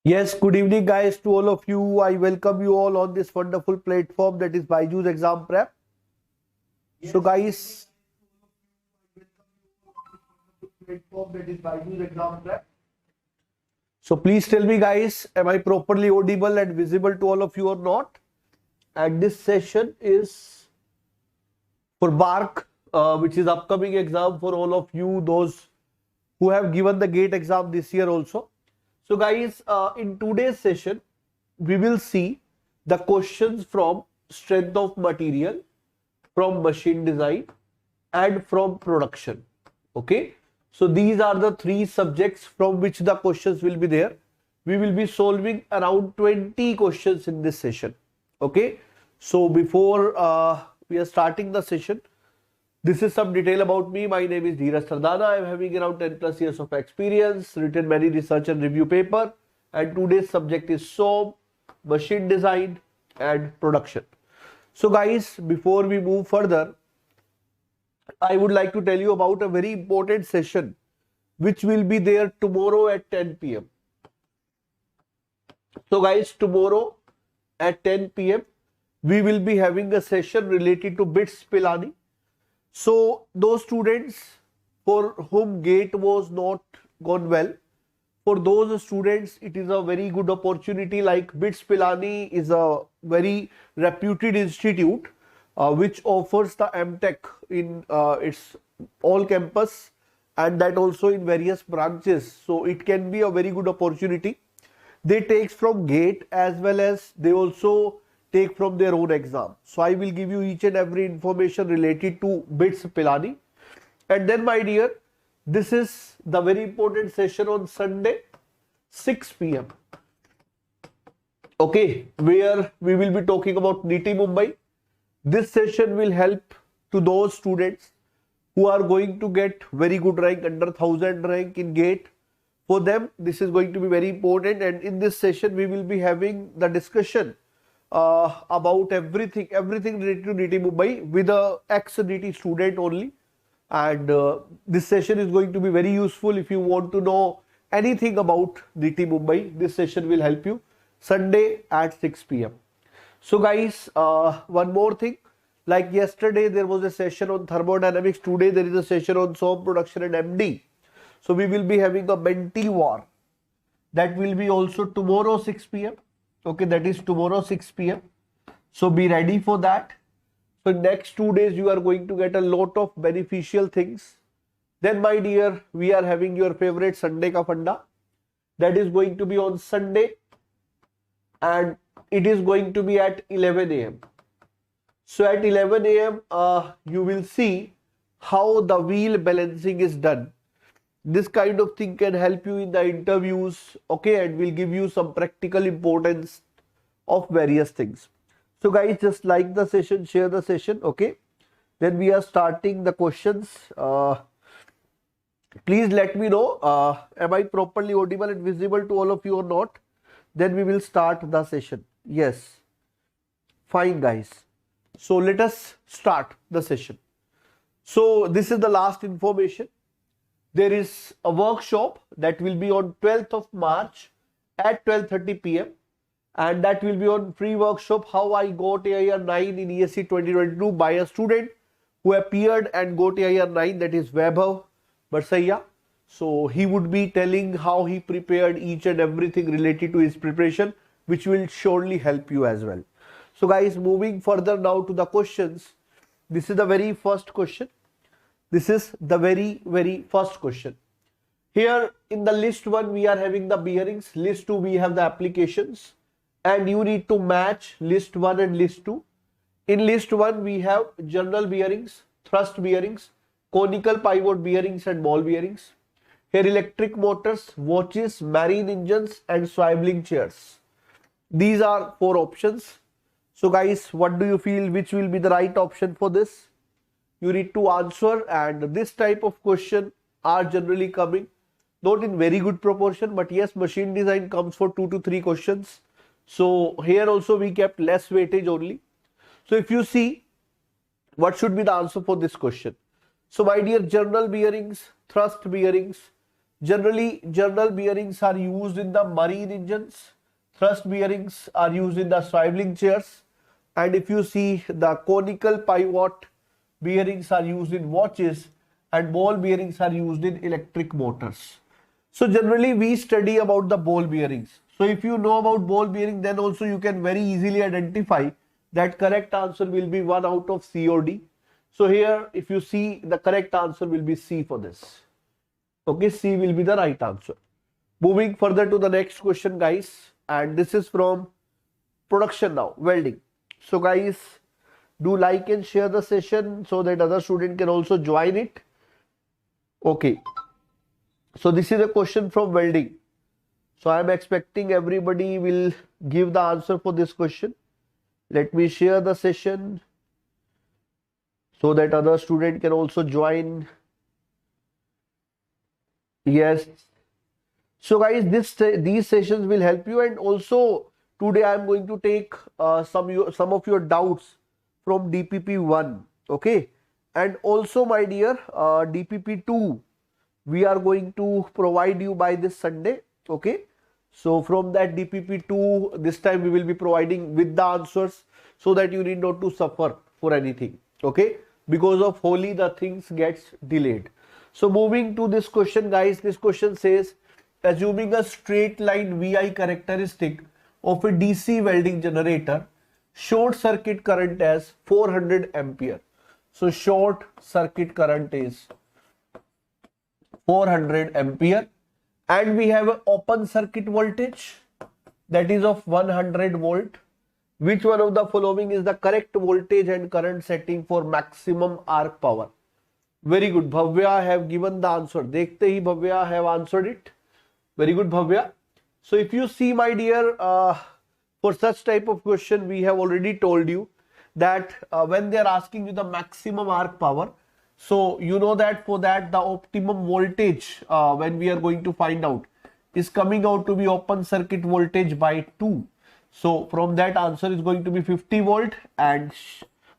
Yes, good evening guys to all of you. I welcome you all on this wonderful platform that is BYJU'S Exam Prep. So guys, so please tell me guys, am I properly audible and visible to all of you or not? And this session is for BARC, which is upcoming exam for all of you, those who have given the GATE exam this year also. So guys, in today's session, we will see the questions from strength of material, from machine design and from production. Okay. So these are the three subjects from which the questions will be there. We will be solving around 20 questions in this session. Okay. So before we are starting the session, this is some detail about me. My name is Dheeraj Sir. I am having around 10 plus years of experience, written many research and review paper, and today's subject is SOM, machine design and production. So guys, before we move further, I would like to tell you about a very important session which will be there tomorrow at 10 p.m. So guys, tomorrow at 10 p.m. we will be having a session related to bits Pilani. So those students for whom GATE was not gone well, for those students it is a very good opportunity. Like BITS Pilani is a very reputed institute which offers the MTech in its all campus and that also in various branches. So it can be a very good opportunity. They take from GATE as well as they also take from their own exam. So I will give you each and every information related to BITS Pilani. And then my dear, this is the very important session on Sunday, 6 p.m. Okay, where we will be talking about NITI Mumbai. This session will help to those students who are going to get very good rank, under 1000 rank in GATE. For them, this is going to be very important. And in this session, we will be having the discussion about everything related to NITI Mumbai with a ex-NITI student only. And this session is going to be very useful if you want to know anything about NITI Mumbai. This session will help you Sunday at 6 p.m. So guys, one more thing, like yesterday there was a session on thermodynamics. Today there is a session on SOM production and MD. So we will be having a mentee war. That will be also tomorrow 6 p.m. Okay, that is tomorrow 6 p.m. So be ready for that. So next 2 days you are going to get a lot of beneficial things. Then my dear, we are having your favorite Sunday ka funda. That is going to be on Sunday and it is going to be at 11 a.m. So at 11 a.m. You will see how the wheel balancing is done. This kind of thing can help you in the interviews, okay, and will give you some practical importance of various things. So guys, just like the session, share the session, okay. Then we are starting the questions. Please let me know, am I properly audible and visible to all of you or not? Then we will start the session. Yes, fine guys. So let us start the session. So this is the last information. There is a workshop that will be on 12th of March at 12:30 p.m. and that will be on free workshop how I got AIR 9 in ESC 2022 by a student who appeared and got AIR 9, that is Vaibhav Barsaiya. So he would be telling how he prepared each and everything related to his preparation, which will surely help you as well. So guys, moving further now to the questions. This is the very first question. This is the very first question. Here in the list 1 we are having the bearings, list 2 we have the applications, and you need to match list 1 and list 2. In list 1 we have general bearings, thrust bearings, conical pivot bearings and ball bearings. Here electric motors, watches, marine engines and swiveling chairs. These are 4 options. So guys, what do you feel, which will be the right option for this? You need to answer, and this type of question are generally coming not in very good proportion, but yes, machine design comes for 2 to 3 questions. So here also we kept less weightage only. So if you see, what should be the answer for this question? So my dear, general bearings, thrust bearings, Generally, journal bearings are used in the marine engines. Thrust bearings are used in the swiveling chairs. And if you see, the conical pivot bearings are used in watches, and ball bearings are used in electric motors. So generally we study about the ball bearings. So if you know about ball bearing, then also you can very easily identify that correct answer will be 1 out of C or D. So here if you see, the correct answer will be C for this. Okay, C will be the right answer. Moving further to the next question, guys, and this is from production now, welding. So guys, do like and share the session so that other student can also join it. Okay, so this is a question from welding. So I am expecting everybody will give the answer for this question. Let me share the session so that other student can also join. Yes. So guys, these sessions will help you, and also today I am going to take some of your doubts from DPP1. Okay, and also my dear, DPP2 we are going to provide you by this Sunday. Okay, so from that DPP2 this time we will be providing with the answers, so that you need not to suffer for anything. Okay, because of Holi the things gets delayed. So moving to this question, guys, this question says, assuming a straight line VI characteristic of a DC welding generator, short circuit current as 400 ampere. So short circuit current is 400 ampere, and we have an open circuit voltage that is of 100 volt. Which one of the following is the correct voltage and current setting for maximum arc power? Very good, Bhavya have given the answer. Dekhte hi Bhavya have answered it. Very good, Bhavya. So if you see, my dear, for such type of question, we have already told you that when they are asking you the maximum arc power, so you know that for that the optimum voltage when we are going to find out is coming out to be open circuit voltage by 2. So from that answer is going to be 50 volt, and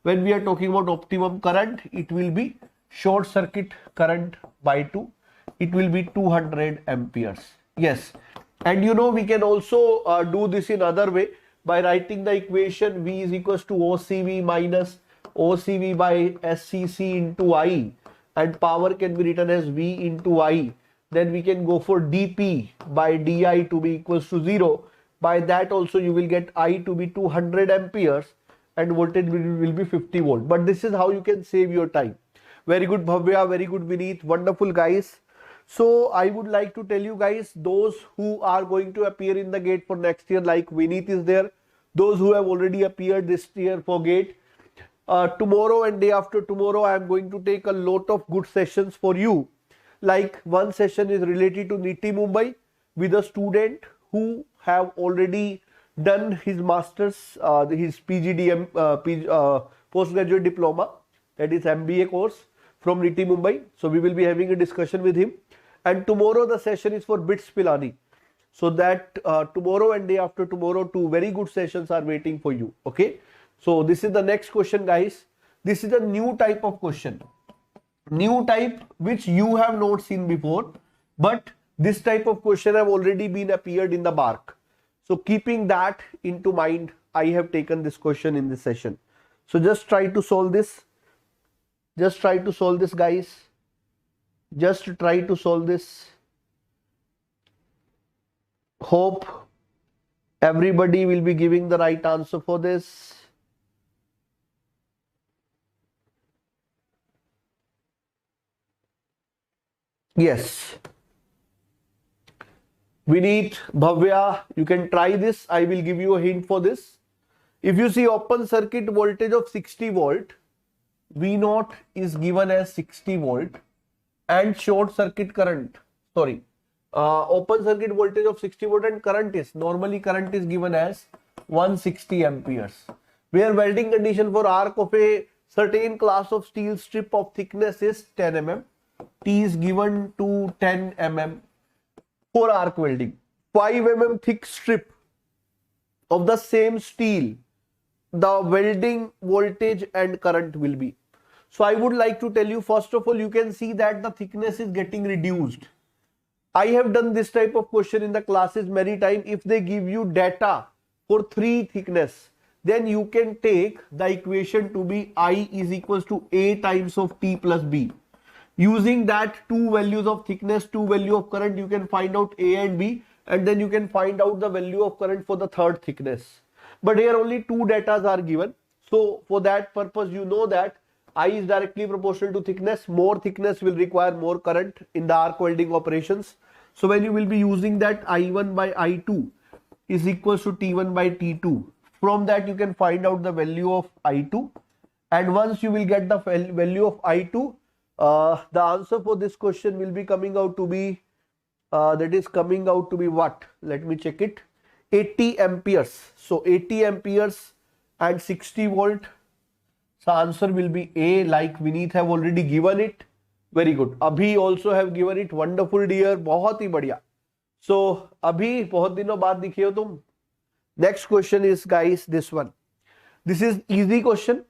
when we are talking about optimum current, it will be short circuit current by 2. It will be 200 amperes. Yes, and you know we can also do this in other way by writing the equation V is equals to OCV minus OCV by SCC into I, and power can be written as V into I. Then we can go for dP by di to be equals to 0. By that also you will get I to be 200 amperes and voltage will be 50 volt. But this is how you can save your time. Very good, Bhavya. Very good, Vineet. Wonderful, guys. So I would like to tell you guys, those who are going to appear in the GATE for next year, like Vineet is there, those who have already appeared this year for GATE, tomorrow and day after tomorrow I am going to take a lot of good sessions for you. Like one session is related to NITI Mumbai with a student who have already done his masters, his PGDM, postgraduate diploma, that is MBA course from NITI Mumbai. So we will be having a discussion with him. And tomorrow the session is for BITS Pilani. So that tomorrow and day after tomorrow, 2 very good sessions are waiting for you. Okay. So this is the next question, guys. This is a new type of question. New type which you have not seen before. But this type of question have already been appeared in the BARC. So keeping that into mind, I have taken this question in this session. So just try to solve this. Just try to solve this, guys. Just try to solve this. Hope everybody will be giving the right answer for this. Yes. Vineet, Bhavya, you can try this. I will give you a hint for this. If you see open circuit voltage of 60 volt, V0 is given as 60 volt, and short circuit current, open circuit voltage of 60 volt and current is, normally current is given as 160 amperes. Where welding condition for arc of a certain class of steel strip of thickness is 10 mm. T is given to 10 mm for arc welding. 5 mm thick strip of the same steel, the welding voltage and current will be. So I would like to tell you, first of all, you can see that the thickness is getting reduced. I have done this type of question in the classes many times. If they give you data for 3 thickness, then you can take the equation to be I is equals to A times of T plus B. Using that 2 values of thickness, 2 value of current, you can find out A and B, and then you can find out the value of current for the third thickness. But here only 2 datas are given. So for that purpose, you know that I is directly proportional to thickness. More thickness will require more current in the arc welding operations. So when you will be using that, I1 by I2 is equals to T1 by T2. From that you can find out the value of I2, and once you will get the value of I2, the answer for this question will be coming out to be what? Let me check it. 80 amperes. So 80 amperes and 60 volt. So answer will be A, like Vineet have already given it. Very good. Abhi also have given it. Wonderful dear. बहुत ही बढ़िया. So अभी बहुत दिनों बाद दिखे हो तुम. Next question is, guys, this one. This is easy question.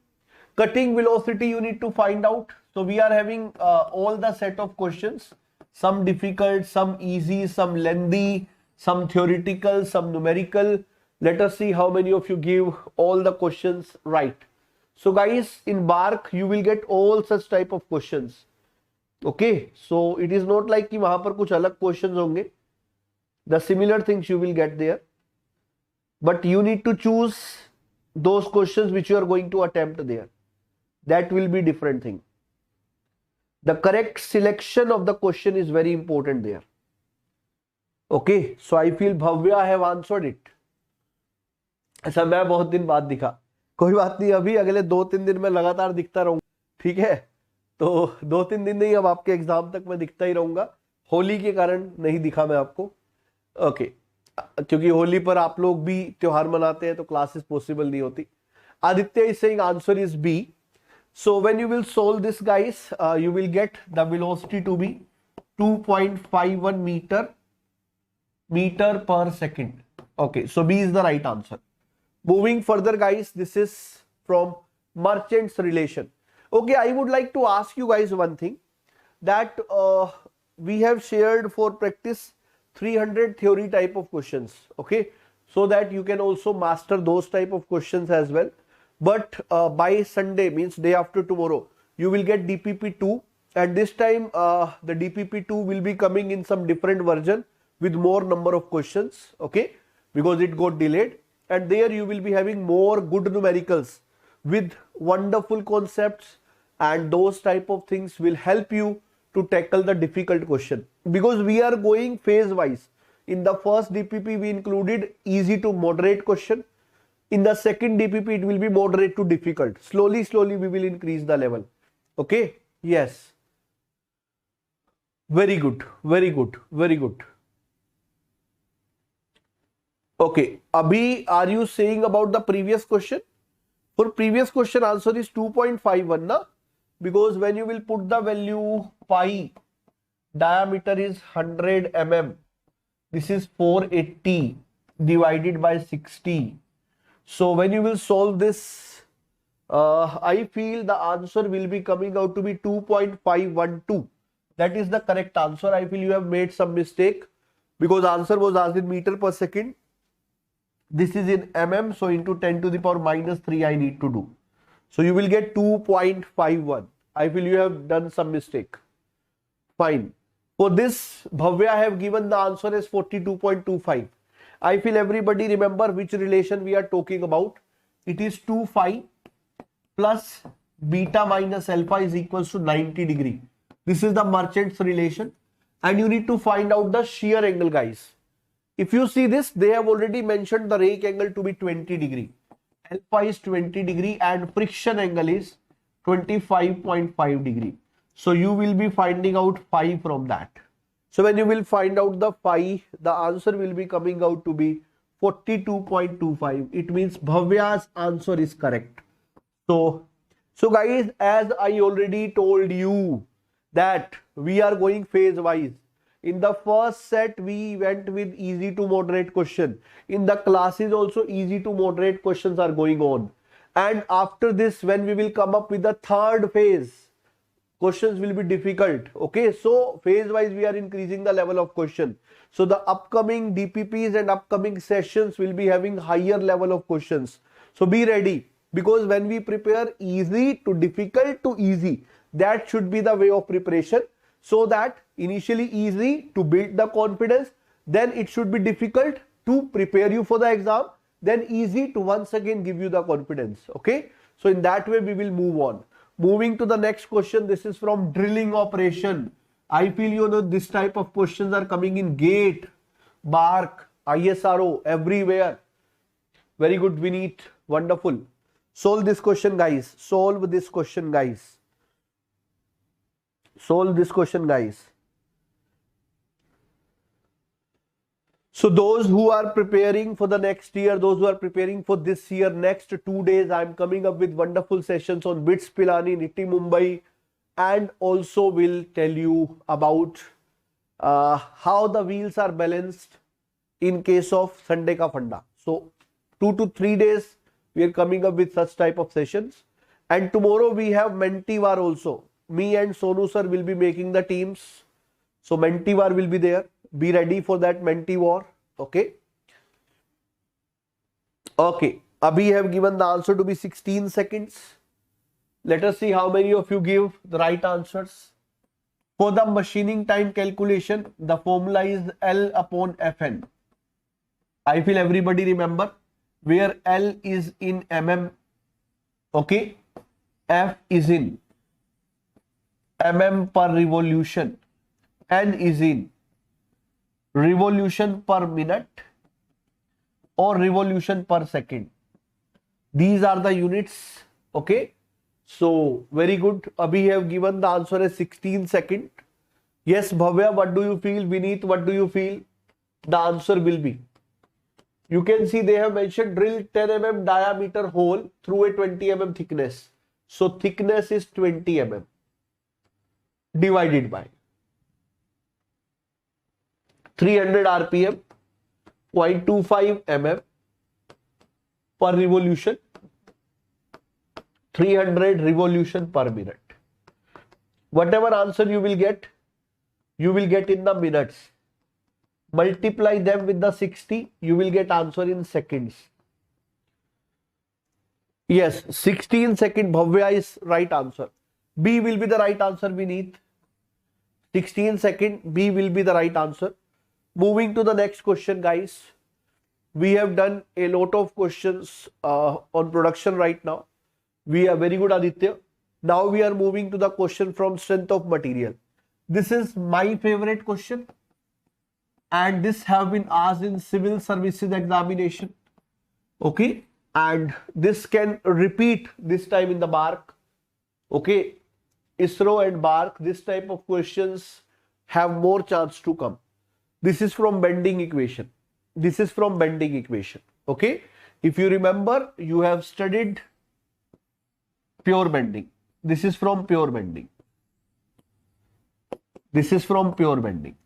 Cutting velocity you need to find out. So we are having all the set of questions. Some difficult, some easy, some lengthy, some theoretical, some numerical. Let us see how many of you give all the questions right. So guys, in BARC you will get all such type of questions. Okay, so it is not like कि वहां पर कुछ अलग questions होंगे. The similar things you will get there, but you need to choose those questions which you are going to attempt there. That will be different thing. The correct selection of the question is very important there. Okay, so I feel Bhavya have answered it. ऐसा मैं बहुत दिन बाद दिखा. कोई बात नहीं, अभी अगले 2-3 दिन में लगातार दिखता रहूंगा. ठीक है, तो 2-3 दिन नहीं, अब आपके एग्जाम तक मैं दिखता ही रहूंगा. होली के कारण नहीं दिखा मैं आपको. ओके, क्योंकि होली पर आप लोग भी त्योहार मनाते हैं तो क्लासेस पॉसिबल नहीं होती. Aditya is saying answer is B. So when you will solve this, guys, you will get the velocity to be 2.51 meter per second. Okay, so B is the right answer. Moving further, guys, this is from Merchant's relation. Okay, I would like to ask you guys one thing, that we have shared for practice 300 theory type of questions. Okay, so that you can also master those type of questions as well. But by Sunday, means day after tomorrow, you will get DPP2, and this time the DPP2 will be coming in some different version with more number of questions, okay, because it got delayed, and there you will be having more good numericals with wonderful concepts, and those type of things will help you to tackle the difficult question, because we are going phase wise. In the first DPP we included easy to moderate question. In the second DPP, it will be moderate to difficult. Slowly, slowly, we will increase the level. Okay? Yes. Very good. Very good. Very good. Okay. Abhi, are you saying about the previous question? For previous question, answer is 2.51, na? Because when you will put the value pi, diameter is 100 mm. This is 480 divided by 60. So when you will solve this, I feel the answer will be coming out to be 2.512. That is the correct answer. I feel you have made some mistake, because answer was asked in meter per second. This is in mm, so into 10 to the power minus 3 I need to do. So you will get 2.51. I feel you have done some mistake. Fine. For this, Bhavya have given the answer as 42.25. I feel everybody remember which relation we are talking about. It is 2 phi plus beta minus alpha is equals to 90 degree. This is the Merchant's relation, and you need to find out the shear angle, guys. If you see this, they have already mentioned the rake angle to be 20 degree. Alpha is 20 degree and friction angle is 25.5 degree. So you will be finding out phi from that. So when you will find out the phi, the answer will be coming out to be 42.25. It means Bhavya's answer is correct. So guys, as I already told you that we are going phase wise. In the first set, we went with easy to moderate question. In the classes also easy to moderate questions are going on. And after this, when we will come up with the third phase, questions will be difficult. Okay, so phase wise we are increasing the level of question. So the upcoming DPPs and upcoming sessions will be having higher level of questions. So be ready, because when we prepare easy to difficult to easy, that should be the way of preparation. So that initially easy to build the confidence, then it should be difficult to prepare you for the exam, then easy to once again give you the confidence. Okay, so in that way we will move on. Moving to the next question, this is from drilling operation. I feel you know this type of questions are coming in GATE, BARC, ISRO, everywhere. Very good, Vineet. Wonderful. Solve this question, guys. Solve this question, guys. Solve this question, guys. So those who are preparing for the next year, those who are preparing for this year, next 2 days, I'm coming up with wonderful sessions on BITS Pilani, Niti Mumbai, and also will tell you about how the wheels are balanced in case of Sunday ka funda. So 2 to 3 days, we are coming up with such type of sessions. And tomorrow we have Mentivar also. Me and Sonu sir will be making the teams. So Mentivar will be there. Be ready for that Mentivar. Okay. Okay. Abhi have given the answer to be 16 seconds. Let us see how many of you give the right answers. For the machining time calculation, the formula is L upon Fn. I feel everybody remember, where L is in mm. Okay. F is in mm per revolution. N is in revolution per minute or revolution per second. These are the units. Okay. So very good. Abhi have given the answer as 16 second. Yes, Bhavya, what do you feel? Vineet, what do you feel? The answer will be, you can see they have mentioned drill 10 mm diameter hole through a 20 mm thickness. So thickness is 20 mm divided by 300 RPM, 0.25 mm per revolution, 300 revolution per minute. Whatever answer you will get in the minutes. Multiply them with the 60, you will get answer in seconds. Yes, 16 second, Bhavya is right answer. B will be the right answer beneath. 16 second, B will be the right answer. Moving to the next question, guys. We have done a lot of questions on production right now. We are very good, Aditya. Now we are moving to the question from strength of material. This is my favorite question. And this have been asked in civil services examination. Okay. And this can repeat this time in the BARC. Okay. ISRO and BARC, this type of questions have more chance to come. This is from bending equation. This is from bending equation. Okay. If you remember, you have studied pure bending. This is from pure bending. This is from pure bending.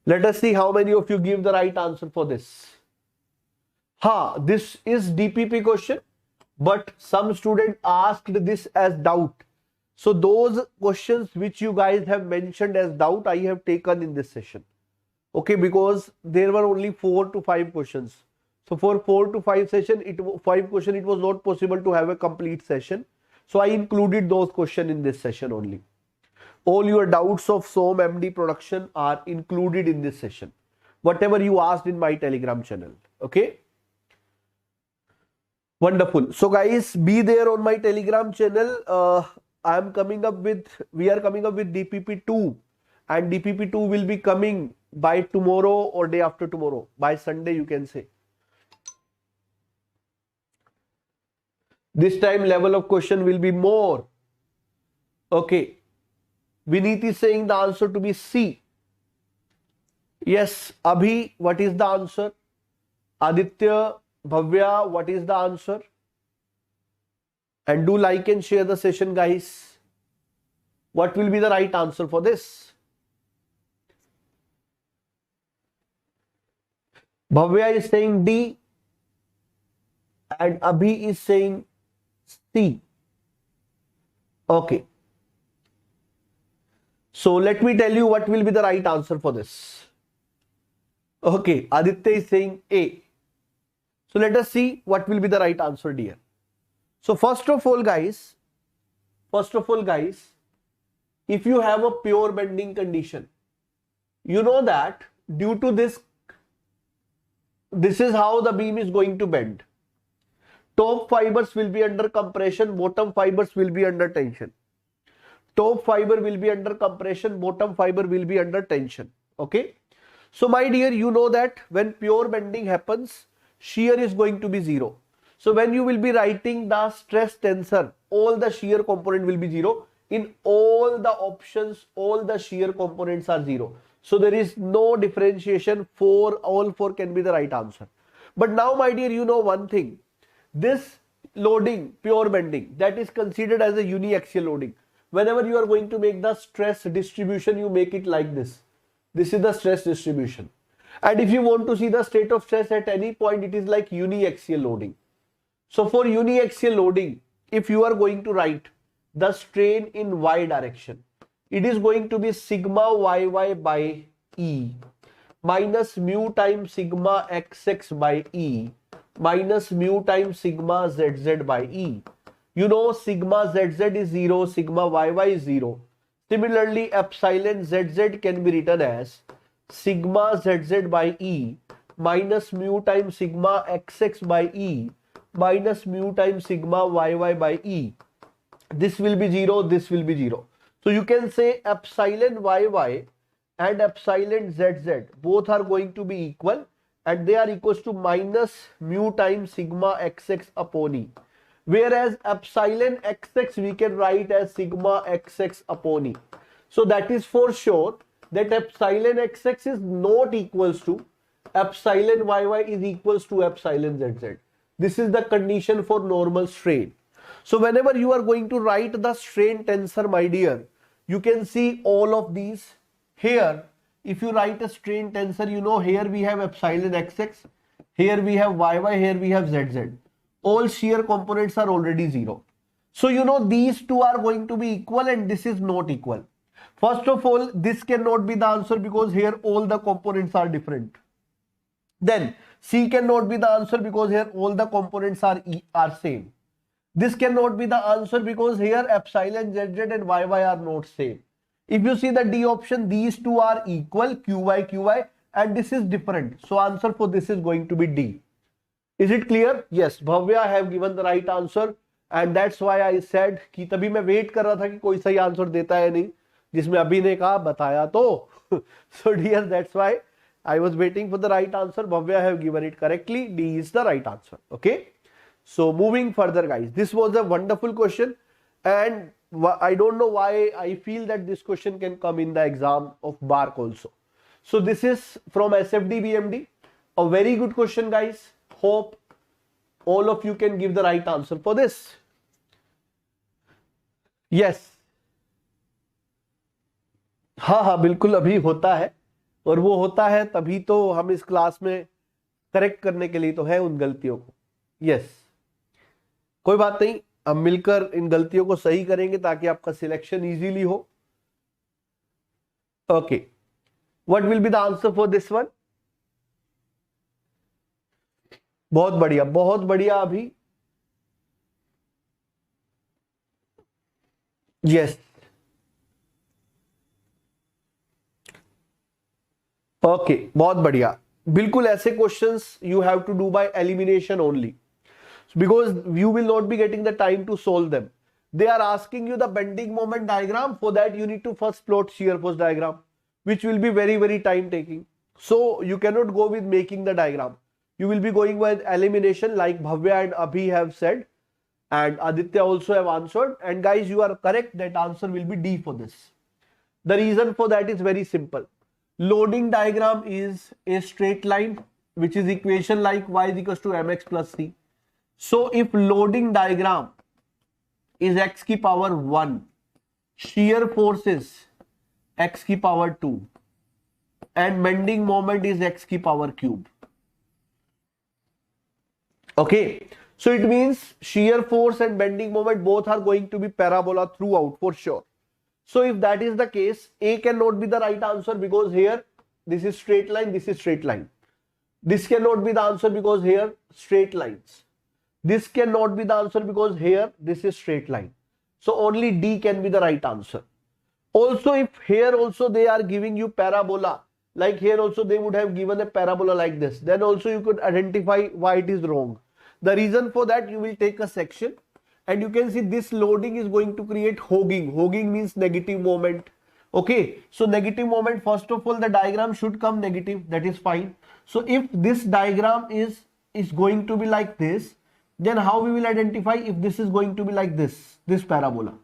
Let us see how many of you give the right answer for this. This is DPP question, but some student asked this as doubt. So those questions which you guys have mentioned as doubt, I have taken in this session. Okay, because there were only 4 to 5 questions. So for 4 to 5 questions, it was not possible to have a complete session. So I included those questions in this session only. All your doubts of SOM MD production are included in this session. Whatever you asked in my Telegram channel. Okay. Wonderful. So guys, be there on my Telegram channel. We are coming up with DPP2, and DPP2 will be coming by tomorrow or day after tomorrow. By Sunday, you can say. This time level of question will be more. Okay. Vineet is saying the answer to be C. Yes, Abhi, what is the answer? Aditya, Bhavya, what is the answer? And do like and share the session, guys. What will be the right answer for this? Bhavya is saying D and Abhi is saying C. Okay. So let me tell you what will be the right answer for this. Okay, Aditya is saying A. So let us see what will be the right answer, dear. So first of all guys, if you have a pure bending condition, you know that due to this is how the beam is going to bend. Top fibers will be under compression, bottom fibers will be under tension. Top fiber will be under compression, bottom fiber will be under tension. Okay. So my dear, you know that when pure bending happens, shear is going to be 0. So when you will be writing the stress tensor, all the shear component will be 0. In all the options, all the shear components are 0. So there is no differentiation. All four can be the right answer. But now my dear, you know one thing. This loading, pure bending, that is considered as a uniaxial loading. Whenever you are going to make the stress distribution, you make it like this. This is the stress distribution. And if you want to see the state of stress at any point, it is like uniaxial loading. So for uniaxial loading, if you are going to write the strain in y direction, it is going to be sigma yy by E minus mu times sigma xx by E minus mu times sigma zz by E. You know sigma zz is 0, sigma yy is 0. Similarly, epsilon zz can be written as sigma zz by E minus mu times sigma xx by E minus mu times sigma yy by E. This will be 0, this will be 0. So you can say epsilon yy and epsilon zz both are going to be equal, and they are equals to minus mu times sigma xx upon E. Whereas epsilon xx we can write as sigma xx upon E. So that is for sure that epsilon xx is not equals to epsilon yy is equals to epsilon zz. This is the condition for normal strain. So whenever you are going to write the strain tensor, my dear, you can see all of these. Here, if you write a strain tensor, you know here we have epsilon xx, here we have yy, here we have zz. All shear components are already 0. So you know these two are going to be equal and this is not equal. First of all, this cannot be the answer because here all the components are different. Then C cannot be the answer because here all the components are same. This cannot be the answer because here epsilon zz and yy are not same. If you see the D option, these two are equal, qy, and this is different. So answer for this is going to be D. Is it clear? Yes, Bhavya have given the right answer, and that's why I said कि तभी मैं wait कर रहा था कि कोई सही answer देता है नहीं, जिसमें अभी ने कहा बताया तो. So dear, that's why I was waiting for the right answer. Bhavya have given it correctly. D is the right answer. Okay. So moving further, guys, this was a wonderful question, and I don't know why I feel that this question can come in the exam of BARC also. So this is from SFD BMD, a very good question, guys. Hope all of you can give the right answer for this. Yes. हाँ बिल्कुल अभी होता है, और वो होता है तभी तो हम इस क्लास में करेक्ट करने के लिए तो है उन गलतियों को. यस, कोई बात नहीं, हम मिलकर इन गलतियों को सही करेंगे ताकि आपका सिलेक्शन इजीली हो. Okay, what will be the answer for this one? बहुत बढ़िया, बहुत बढ़िया. अभी यस, ओके, बहुत बढ़िया. बिल्कुल ऐसे questions you have to do by elimination only, because you will not be getting the time to solve them. They are asking you the bending moment diagram. For that you need to first plot shear force diagram, which will be very time taking. So you cannot go with making the diagram. You will be going with elimination, like Bhavya and Abhi have said, and Aditya also have answered. And guys, you are correct, that answer will be D for this. The reason for that is very simple. Loading diagram is a straight line, which is equation like y is equals to mx plus c. So if loading diagram is x की power 1, shear force is x की power 2, and bending moment is x की power cube. Okay, so it means shear force and bending moment both are going to be parabola throughout for sure. So if that is the case, A cannot be the right answer because here this is straight line, this is straight line. This cannot be the answer because here straight lines. This cannot be the answer because here this is straight line. So only D can be the right answer. Also, if here also they are giving you parabola, like here also they would have given a parabola like this, then also you could identify why it is wrong. The reason for that, you will take a section and you can see this loading is going to create hogging. Hogging means negative moment. Okay, so negative moment, first of all the diagram should come negative, that is fine. So if this diagram is going to be like this, then how we will identify if this is going to be like this parabola?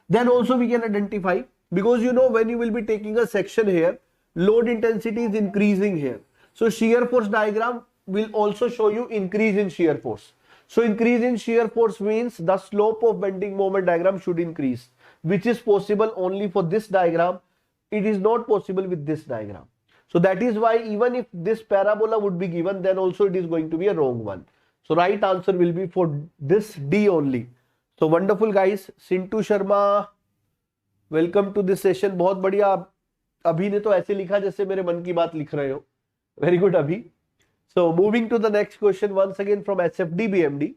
Then also we can identify, because you know when you will be taking a section here, load intensity is increasing here. So shear force diagram will also show you increase in shear force. So increase in shear force means the slope of bending moment diagram should increase, which is possible only for this diagram. It is not possible with this diagram. So that is why even if this parabola would be given, then also it is going to be a wrong one. So right answer will be for this D only. So wonderful guys. Sintu Sharma, welcome to this session. बहुत बढ़िया. अभी ने तो ऐसे लिखा जैसे मेरे मन की बात लिख रहे हो. Very good अभी. So moving to the next question once again from SFD BMD.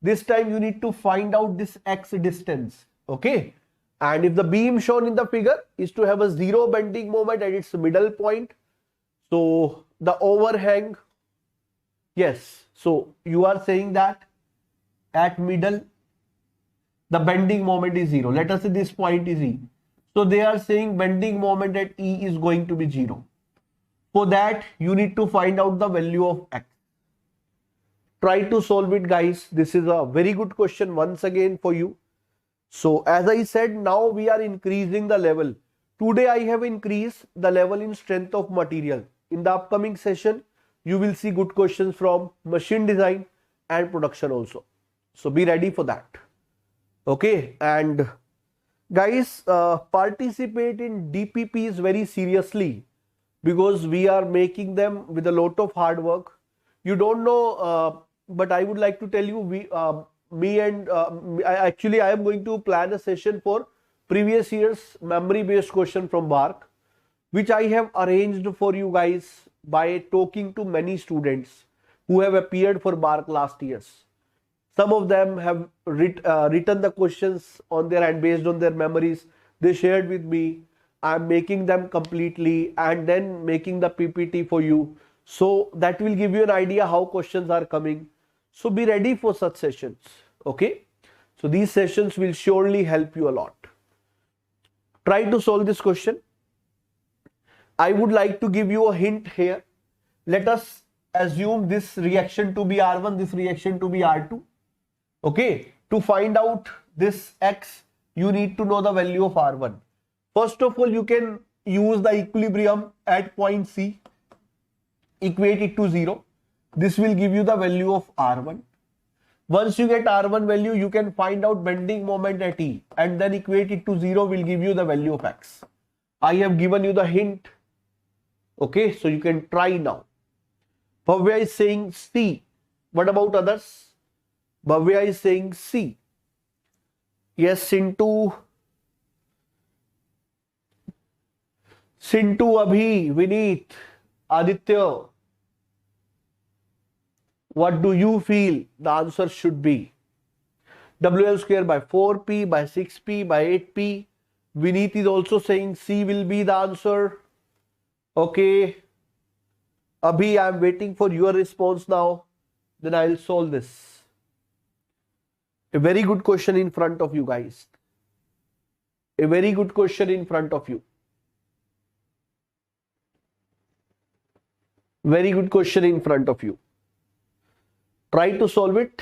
This time you need to find out this X distance. Okay. And if the beam shown in the figure is to have a zero bending moment at its middle point, so the overhang, yes, so you are saying that at middle the bending moment is zero. Let us say this point is E. So they are saying bending moment at E is going to be zero. For that you need to find out the value of X. Try to solve it guys. This is a very good question once again for you. So as I said, now we are increasing the level. Today I have increased the level in strength of material. In the upcoming session, you will see good questions from machine design and production also. So be ready for that. Okay, and guys, participate in DPPs very seriously, because we are making them with a lot of hard work. You don't know, but I would like to tell you, I am going to plan a session for previous year's memory based question from BARC, which I have arranged for you guys by talking to many students who have appeared for BARC last years. Some of them have written the questions on their hand based on their memories. They shared with me. I am making them completely and then making the PPT for you. So that will give you an idea how questions are coming. So be ready for such sessions. Okay. So these sessions will surely help you a lot. Try to solve this question. I would like to give you a hint here. Let us assume this reaction to be R1, this reaction to be R2. Okay. To find out this X, you need to know the value of R1. First of all, you can use the equilibrium at point C. Equate it to 0. This will give you the value of R1. Once you get R1 value, you can find out bending moment at E and then equate it to 0 will give you the value of X. I have given you the hint. Okay, so you can try now. Bhavya is saying C. What about others? Bhavya is saying C. Yes, Sintu, Abhi, Vineet, Aditya. What do you feel the answer should be? WL square by 4P, by 6P, by 8P. Vineet is also saying C will be the answer. Okay. Abhi, I am waiting for your response now. Then I will solve this. A very good question in front of you guys. A very good question in front of you. Very good question in front of you. Try to solve it.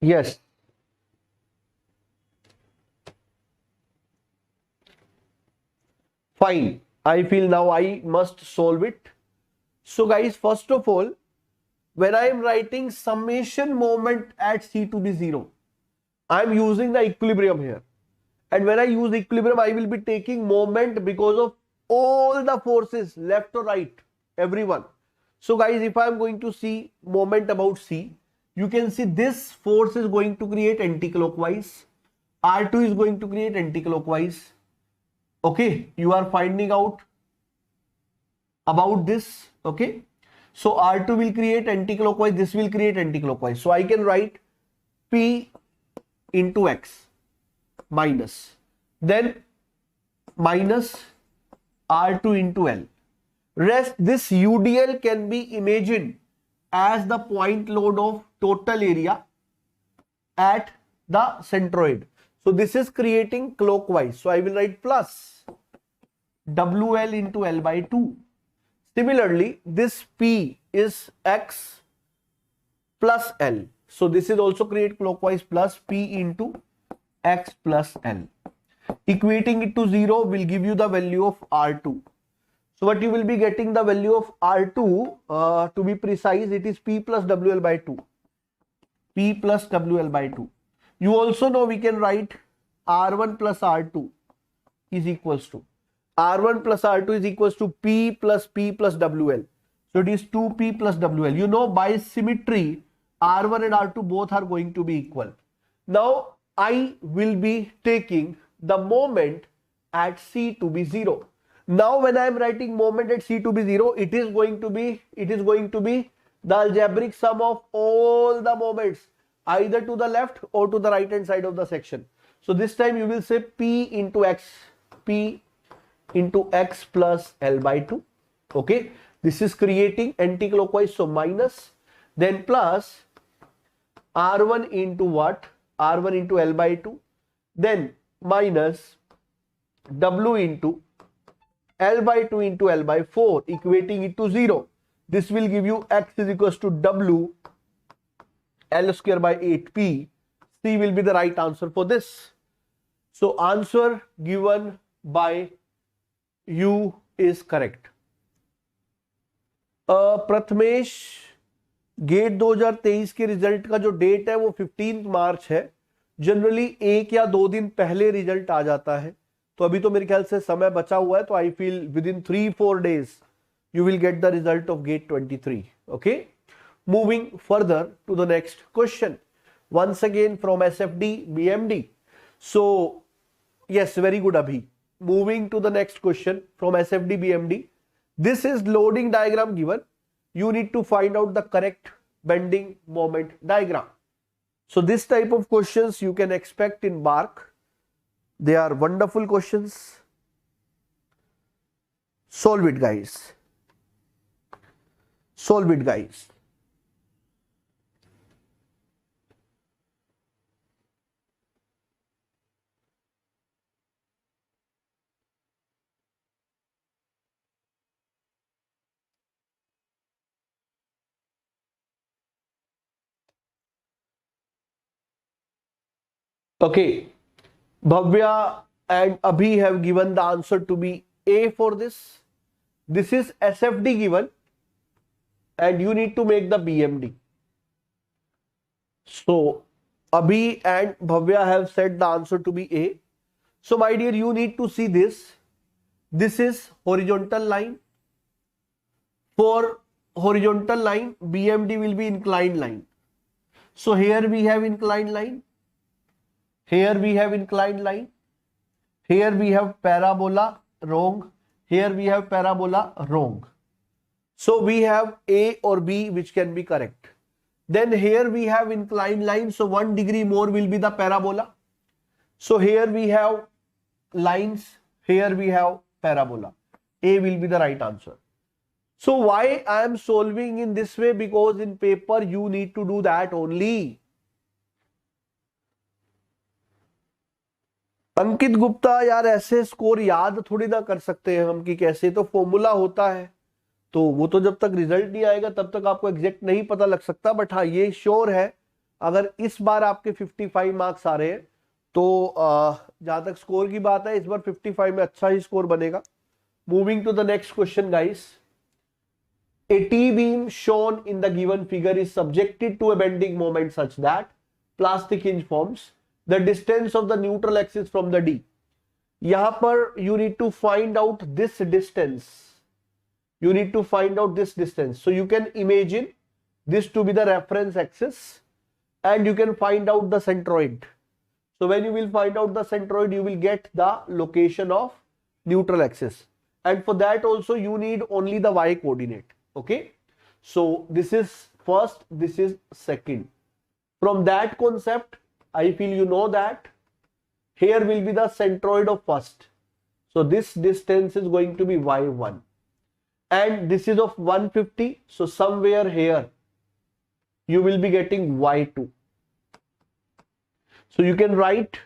Yes. Fine. I feel now I must solve it. So guys, first of all, when I am writing summation moment at C to be 0, I am using the equilibrium here. And when I use equilibrium, I will be taking moment because of all the forces, left or right, everyone. So guys, if I am going to see moment about C, you can see this force is going to create anti-clockwise. R2 is going to create anti-clockwise. Okay, you are finding out about this. Okay, so R2 will create anti-clockwise, this will create anti-clockwise. So I can write P into X minus, then minus R2 into L. Rest, this UDL can be imagined as the point load of total area at the centroid. So this is creating clockwise. So I will write plus WL into L by 2. Similarly, this P is X plus L. So this is also create clockwise, plus P into X plus L. Equating it to 0 will give you the value of R2. So what you will be getting the value of R2, to be precise, it is P plus WL by 2. P plus WL by 2. You also know we can write R1 plus R2 is equals to R1 plus R2 is equals to P plus WL. So it is 2P plus WL. You know, by symmetry, R1 and R2 both are going to be equal. Now I will be taking the moment at C to be 0. Now when I am writing moment at C to be 0, it is going to be the algebraic sum of all the moments either to the left or to the right hand side of the section. So this time you will say P into X plus L by 2. Okay, this is creating anti-clockwise, so minus, then plus R1 into what? R1 into L by 2, then minus W into L by 2 into L by 4, equating it to 0. This will give you X is equals to W L square by 8P. C will be the right answer for this. So answer given by you is correct. Prathamesh, GATE 2023 के result का जो date है वो 15 मार्च है. Generally 1 या 2 दिन पहले result आ जाता है, तो अभी तो मेरे ख्याल से समय बचा हुआ है, तो I feel with in 3-4 days you will get the result of gate 23. Okay, moving further to the next question, once again from SFD BMD. So yes, very good Abhi. Moving to the next question from SFD BMD. This is loading diagram given. You need to find out the correct bending moment diagram. So this type of questions you can expect in BARC. They are wonderful questions. Solve it guys. Solve it guys. Okay, Bhavya and Abhi have given the answer to be A for this. This is SFD given and you need to make the BMD. So Abhi and Bhavya have said the answer to be A. So my dear, you need to see this. This is horizontal line. For horizontal line, BMD will be inclined line. So here we have inclined line. Here we have inclined line. Here we have parabola, wrong. Here we have parabola, wrong. So we have A or B which can be correct. Then here we have inclined line. So 1 degree more will be the parabola. So here we have lines. Here we have parabola. A will be the right answer. So why I am solving in this way? Because in paper you need to do that only. अंकित गुप्ता, यार ऐसे score याद थोड़ी ना कर सकते हैं हम कि कैसे, तो फॉर्मूला होता है, तो वो तो जब तक रिजल्ट नहीं आएगा तब तक आपको एग्जैक्ट नहीं पता लग सकता. बट हाँ, ये श्योर है अगर इस बार आपके 55 मार्क्स आ रहे हैं तो जहां तक स्कोर की बात है इस बार 55 में अच्छा ही स्कोर बनेगा. Moving to the next question guys. A T-beam shown in the given figure is subjected to a bending moment such that plastic hinge forms. The distance of the neutral axis from the D. यहाँ पर you need to find out this distance. You need to find out this distance. So you can imagine this to be the reference axis and you can find out the centroid. So when you will find out the centroid, you will get the location of neutral axis. And for that also you need only the y coordinate. Okay. So this is first, this is second. From that concept, I feel you know that here will be the centroid of first. So this distance is going to be y1. And this is of 150. So somewhere here you will be getting y2. So you can write,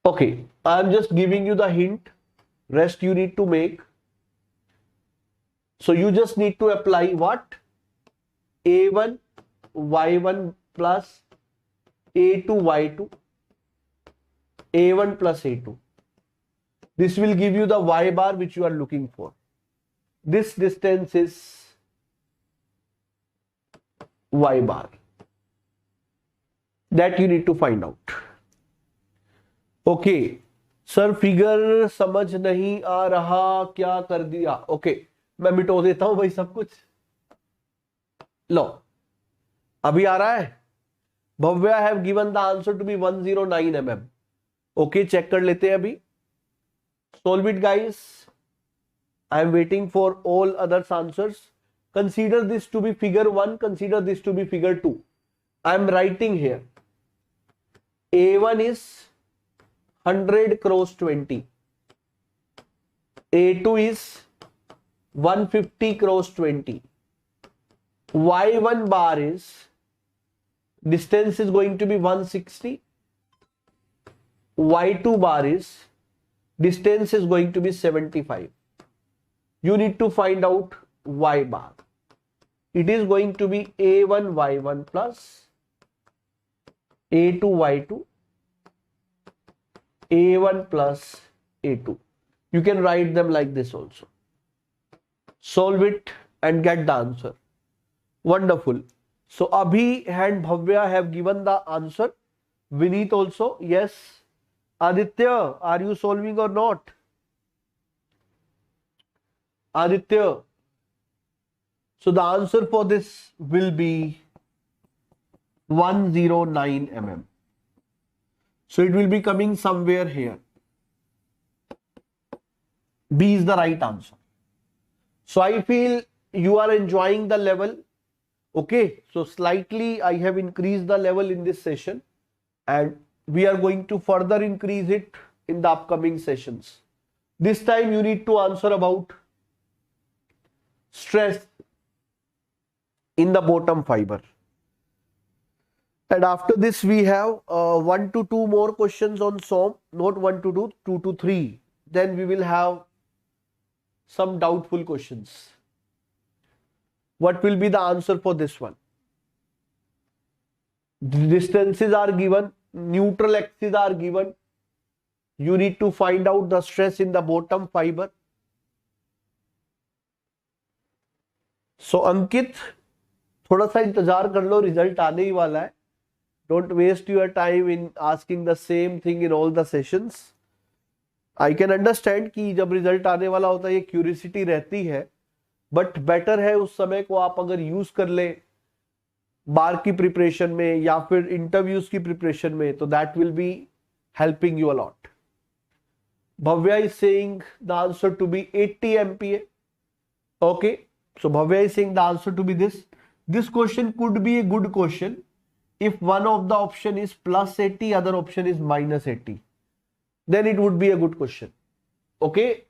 okay, I am just giving you the hint, rest you need to make. So you just need to apply what? A1 y1 plus A2 y2, A1 plus A2. This will give you the y bar which you are looking for. This distance is y bar. That you need to find out. Okay. Sir figure समझ नहीं आ रहा, क्या कर दिया? Okay, मैं मिटो देता हूं भाई सब कुछ. लो, अभी आ रहा है. Bhavya have given the answer to be 109 mm. Okay, check कर लेते हैं अभी. Solve it, guys. I am waiting for all others answers. Consider this to be figure 1. Consider this to be figure 2. I am writing here. A1 is 100 cross 20. A2 is 150 cross 20. Y1 bar is, distance is going to be 160. Y2 bar is, distance is going to be 75. You need to find out y bar. It is going to be A1 y1 plus A2 y2, A1 plus A2. You can write them like this also. Solve it and get the answer. Wonderful. So Abhi and Bhavya have given the answer. Vineet also, yes. Aditya, are you solving or not? Aditya. So the answer for this will be 109 mm. So it will be coming somewhere here. B is the right answer. So I feel you are enjoying the level. Okay. So slightly I have increased the level in this session and we are going to further increase it in the upcoming sessions. This time you need to answer about stress in the bottom fiber. And after this we have 1 to 2 more questions on SOM, not 1 to 2, 2 to 3. Then we will have some doubtful questions. What will be the answer for this one? The distances are given, neutral axes are given. You need to find out the stress in the bottom fiber. So Ankit, थोड़ा सा इंतजार कर लो, result आने ही वाला है. Don't waste your time in asking the same thing in all the sessions. I can understand कि जब result आने वाला होता है ये क्यूरियोसिटी रहती है, बट बेटर है उस समय को आप अगर यूज कर ले बार की प्रिपरेशन में या फिर इंटरव्यूज की प्रिपरेशन में, तो that will be helping you a lot. Bhavya is saying the answer to be 80 MPa. Okay, so Bhavya is saying the answer to be this. This question could be a good question if one of the option is plus 80, other option is minus 80. Then it would be a good question. Okay,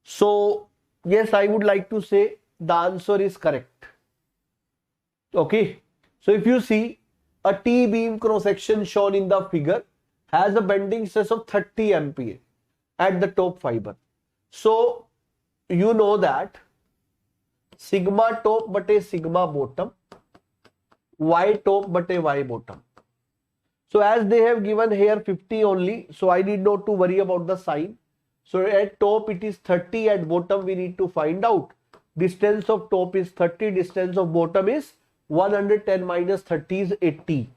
so yes, I would like to say the answer is correct. Okay, so if you see a T-beam cross section shown in the figure has a bending stress of 30 MPa at the top fiber. So you know that sigma top bate sigma bottom, y top bate y bottom. So as they have given here 50 only, so I need not to worry about the sign. So at top it is 30, at bottom we need to find out. Distance of top is 30, distance of bottom is 110 minus 30 is 80.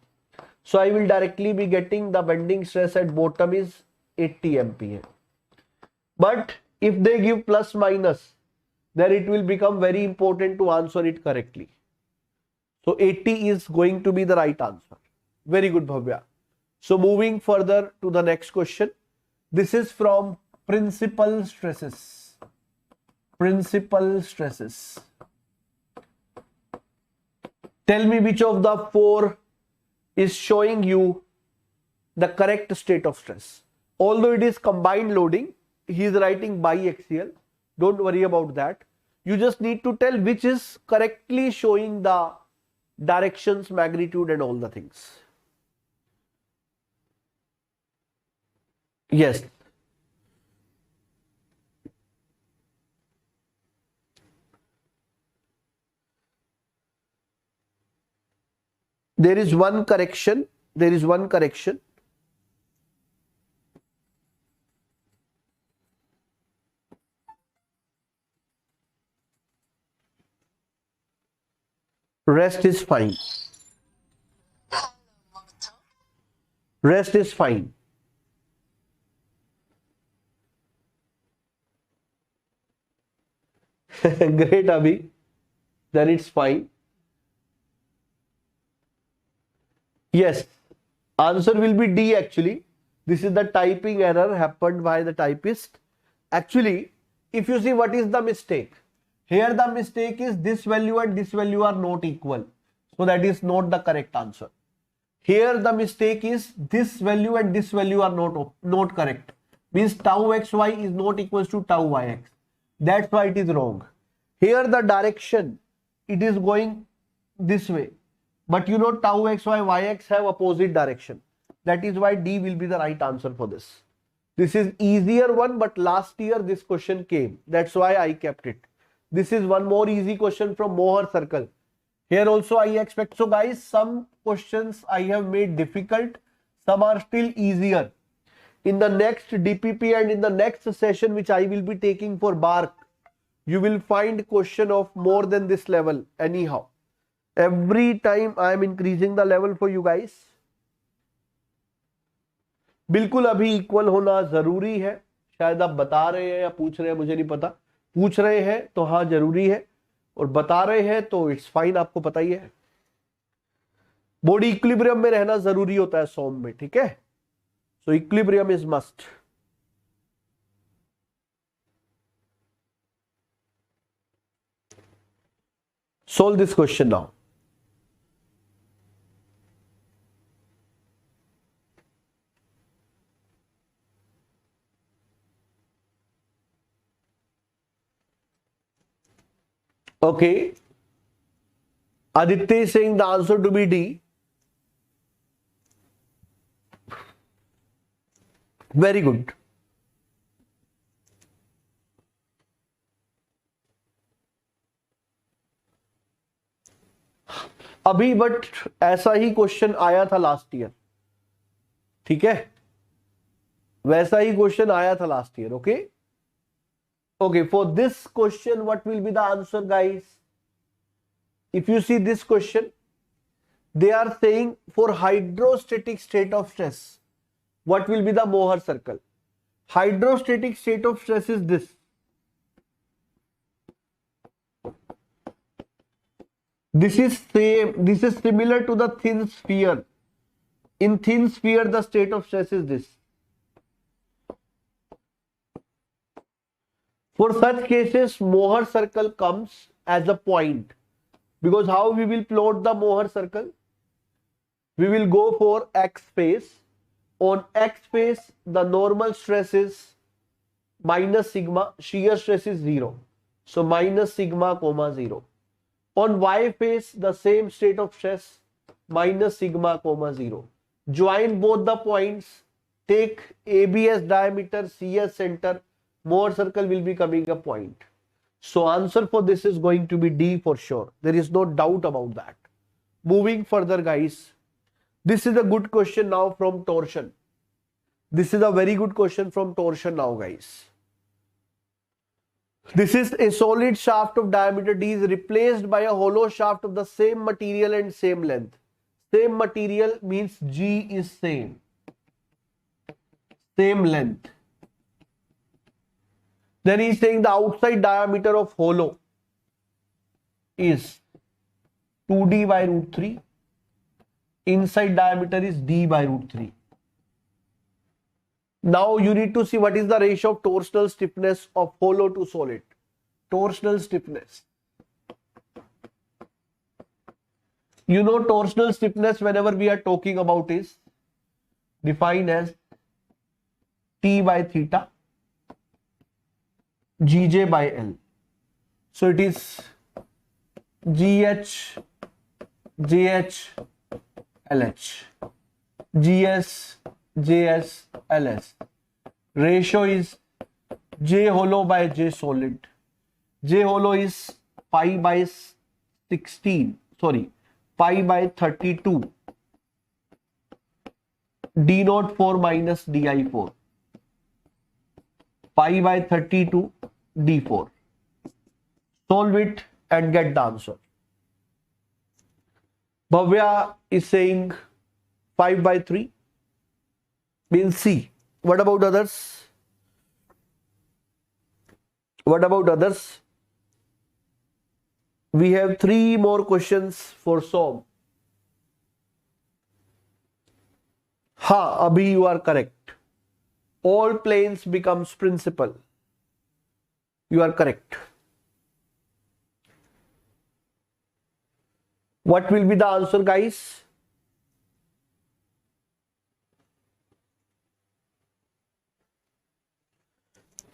So I will directly be getting the bending stress at bottom is 80 MPa. But if they give plus minus, then it will become very important to answer it correctly. So 80 is going to be the right answer. Very good, Bhavya. So moving further to the next question. This is from principal stresses. Principal stresses. Tell me which of the four is showing you the correct state of stress. Although it is combined loading, he is writing biaxial. Don't worry about that. You just need to tell which is correctly showing the directions, magnitude and all the things. Yes. There is one correction. There is one correction. Rest is fine. Rest is fine. Great, Abhi. Then it's fine. Yes, answer will be D actually. This is the typing error happened by the typist. Actually, if you see what is the mistake, here the mistake is this value and this value are not equal. So that is not the correct answer. Here the mistake is this value and this value are not correct. Means tau xy is not equals to tau yx. That's why it is wrong. Here the direction, it is going this way. But you know tau xy, yx have opposite direction. That is why D will be the right answer for this. This is easier one, but last year this question came. That's why I kept it. This is one more easy question from Mohrs circle. Here also I expect. So guys, some questions I have made difficult. Some are still easier. In the next DPP and in the next session which I will be taking for BARC, you will find question of more than this level anyhow. Every time I am increasing the level for you guys. बिल्कुल अभी equal होना जरूरी है. शायद आप बता रहे हैं या पूछ रहे हैं, मुझे नहीं पता. पूछ रहे हैं तो हाँ जरूरी है, और बता रहे हैं तो इट्स फाइन. आपको पता ही है बॉडी इक्विलिब्रियम में रहना जरूरी होता है सोम में. ठीक है, सो equilibrium is must. Solve this question now. Okay. Aditya is saying the answer to be D. Very good. अभी बट ऐसा ही क्वेश्चन आया था लास्ट ईयर. ठीक है, वैसा ही क्वेश्चन आया था last year. Okay okay, for this question what will be the answer guys? If you see this question, they are saying for hydrostatic state of stress, what will be the Mohrs circle? Hydrostatic state of stress is this. This is same. This is similar to the thin sphere. In thin sphere, the state of stress is this. For such cases, Mohrs circle comes as a point. Because how we will plot the Mohrs circle? We will go for x phase. On x phase, the normal stress is minus sigma. Shear stress is 0. So minus sigma comma 0. On y phase, the same state of stress, minus sigma comma 0. Join both the points, take AB as diameter, C as center, Mohrs circle will be coming a point. So answer for this is going to be D for sure. There is no doubt about that. Moving further guys, this is a good question now from torsion. This is a very good question from torsion now guys. This is a solid shaft of diameter D is replaced by a hollow shaft of the same material and same length. Same material means G is same length. Then he is saying the outside diameter of hollow is 2d by root 3. Inside diameter is d by root 3. Now you need to see what is the ratio of torsional stiffness of hollow to solid. Torsional stiffness. You know torsional stiffness whenever we are talking about is defined as T by theta Gj by L. So it is GH, JH, LH. GS, JS, LS. Ratio is J hollow by J solid. J hollow is pi by 16. Sorry, pi by 32. D04 minus Di4. Pi by 32 D4. Solve it and get the answer. Bhavya is saying 5 by 3 means C. What about others? What about others? We have 3 more questions for SOM. Ha, Abhi, you are correct. All planes becomes principal. You are correct. What will be the answer, guys?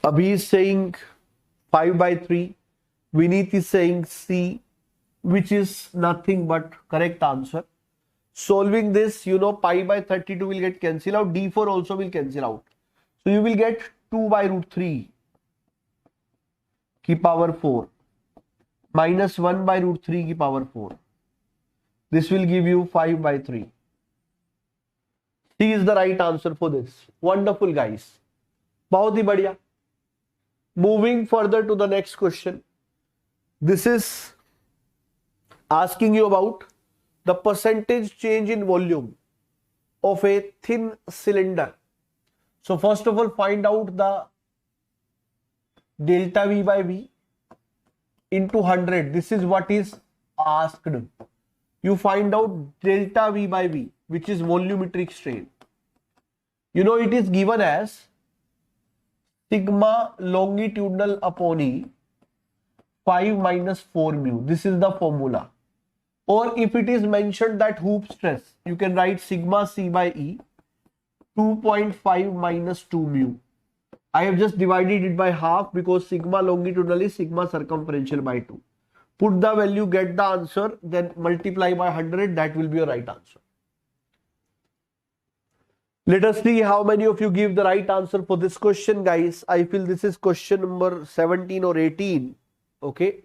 Abhi is saying 5 by 3. Vineet is saying C, which is nothing but correct answer. Solving this, you know, pi by 32 will get cancelled out. D4 also will cancel out. So you will get 2 by root 3 ki power 4 minus 1 by root 3 ki power 4. This will give you 5 by 3. C is the right answer for this. Wonderful, guys. बहुत ही बढ़िया. Moving further to the next question. This is asking you about the percentage change in volume of a thin cylinder. So first of all, find out the delta V by V into 100. This is what is asked. You find out delta V by V, which is volumetric strain. You know, it is given as sigma longitudinal upon E 5 minus 4 mu. This is the formula. Or if it is mentioned that hoop stress, you can write sigma C by E 2.5 minus 2 mu. I have just divided it by half because sigma longitudinal is sigma circumferential by 2. Put the value, get the answer, then multiply by 100. That will be your right answer. Let us see how many of you give the right answer for this question, guys. I feel this is question number 17 or 18. Okay.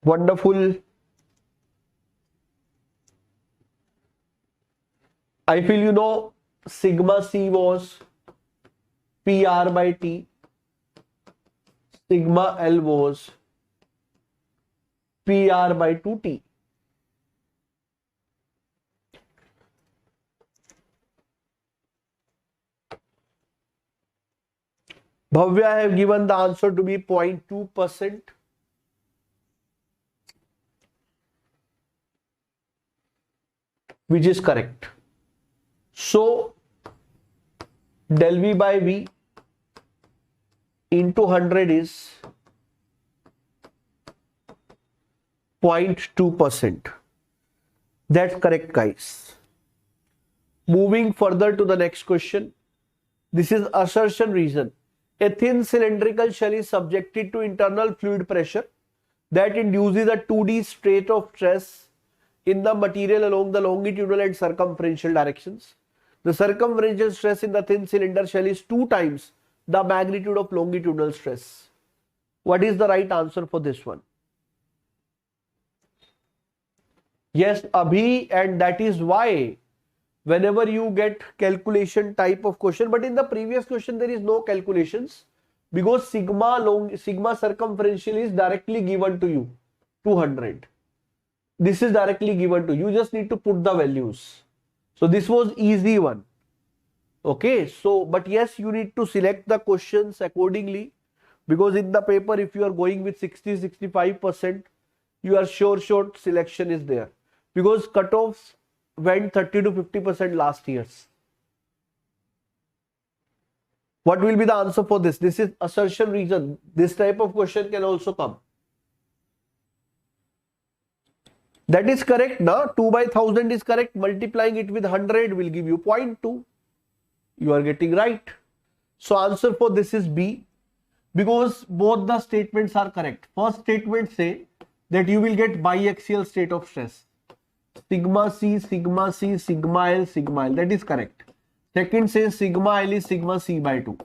Wonderful. I feel you know sigma C was PR by T. Sigma L was PR by 2T. Bhavya have given the answer to be 0.2%. Which is correct. So del V by V into 100 is 0.2%. That's correct, guys. Moving further to the next question. This is assertion reason. A thin cylindrical shell is subjected to internal fluid pressure that induces a 2D state of stress in the material along the longitudinal and circumferential directions. The circumferential stress in the thin cylinder shell is 2 times the magnitude of longitudinal stress. What is the right answer for this one? Yes, Abhi, and that is why whenever you get calculation type of question, but in the previous question there is no calculations, because sigma circumferential is directly given to you, 200. This is directly given to you. You just need to put the values. So this was easy one. Okay, so but yes, you need to select the questions accordingly, because in the paper, if you are going with 60-65%, you are sure selection is there, because cutoffs went 30 to 50% last years. What will be the answer for this? This is assertion reason. This type of question can also come. That is correct, na? 2 by 1000 is correct. Multiplying it with 100 will give you 0.2. You are getting right. So answer for this is B, because both the statements are correct. First statement say that you will get biaxial state of stress. Sigma C, sigma C, sigma L, sigma L. That is correct. Second says sigma L is sigma C by 2.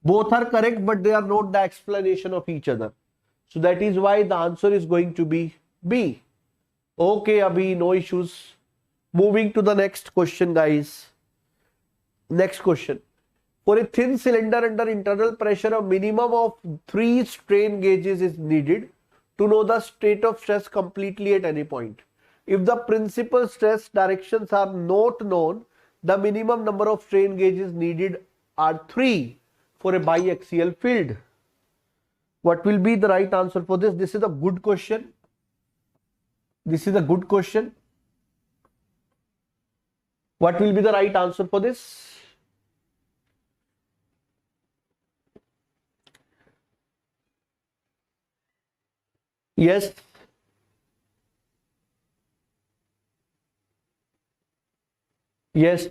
Both are correct, but they are not the explanation of each other. So that is why the answer is going to be B. Okay, Abhi, no issues. Moving to the next question, guys. Next question. For a thin cylinder under internal pressure, a minimum of 3 strain gauges is needed to know the state of stress completely at any point. If the principal stress directions are not known, the minimum number of strain gauges needed are 3 for a biaxial field. What will be the right answer for this? This is a good question. This is a good question. What will be the right answer for this? Yes. Yes.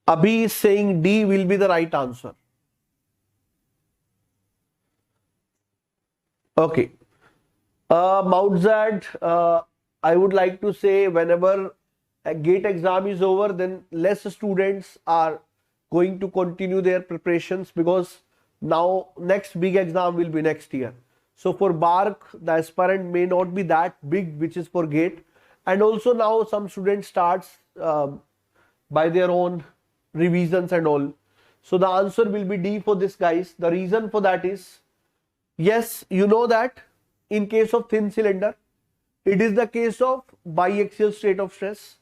Abhi is saying D will be the right answer. Okay. Moutzad, I would like to say whenever a GATE exam is over, then less students are going to continue their preparations, because now next big exam will be next year. So for BARC, the aspirant may not be that big, which is for GATE. And also now some students starts by their own revisions and all. So the answer will be D for this, guys. The reason for that is, yes, you know that in case of thin cylinder, it is the case of biaxial state of stress.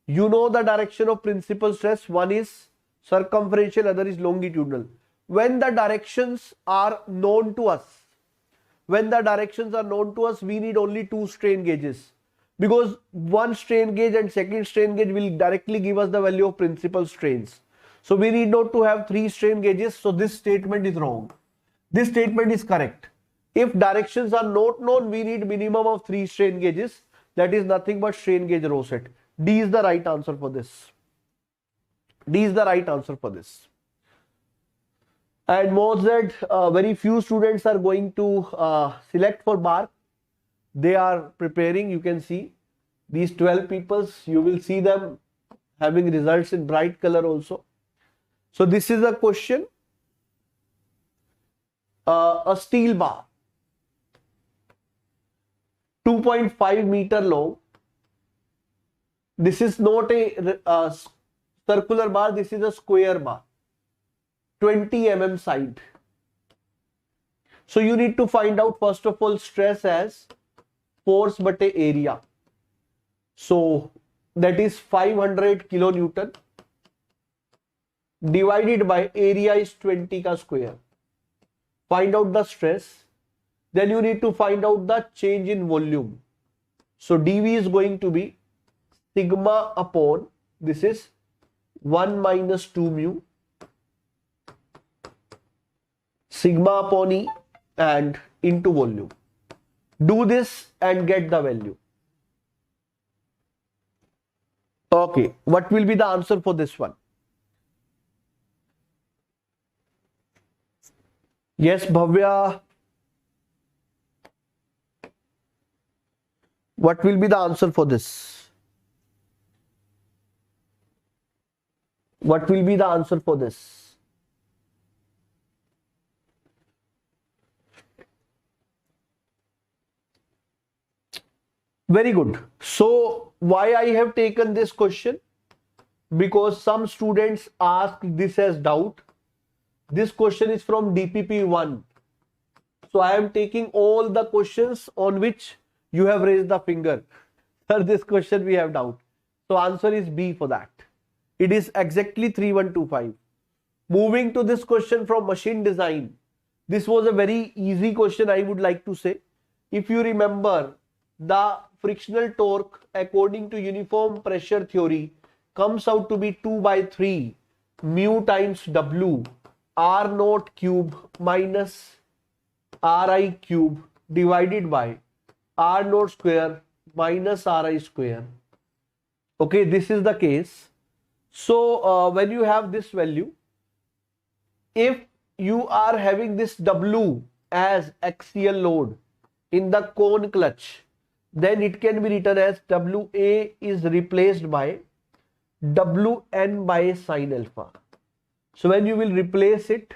You know the direction of principal stress. One is circumferential, other is longitudinal. When the directions are known to us, we need only 2 strain gauges, because one strain gauge and second strain gauge will directly give us the value of principal strains. So we need not to have 3 strain gauges. So this statement is wrong. This statement is correct. If directions are not known, we need minimum of 3 strain gauges. That is nothing but strain gauge row set. D is the right answer for this. D is the right answer for this. And more that very few students are going to select for BARC. They are preparing. You can see these 12 peoples. You will see them having results in bright color also. So this is a question. A steel bar, 2.5 meter long. This is not a circular bar. This is a square bar. 20 mm side. So you need to find out first of all stress as force but a area. So that is 500 kilonewton divided by area is 20 ka square. Find out the stress. Then you need to find out the change in volume. So dV is going to be sigma upon, this is 1 minus 2 mu, sigma upon E and into volume. Do this and get the value. Okay, what will be the answer for this one? Yes, Bhavya. What will be the answer for this? What will be the answer for this? Very good. So why I have taken this question? Because some students ask this as doubt. This question is from DPP 1. So I am taking all the questions on which you have raised the finger. Sir, this question we have doubt. So answer is B for that. It is exactly 3125. Moving to this question from machine design. This was a very easy question, I would like to say. If you remember, the frictional torque according to uniform pressure theory comes out to be 2 by 3 mu times W R naught cube minus Ri cube divided by R naught square minus Ri square. Okay, this is the case. So when you have this value, if you are having this W as axial load in the cone clutch, then it can be written as WA is replaced by Wn by sine alpha. So when you will replace it,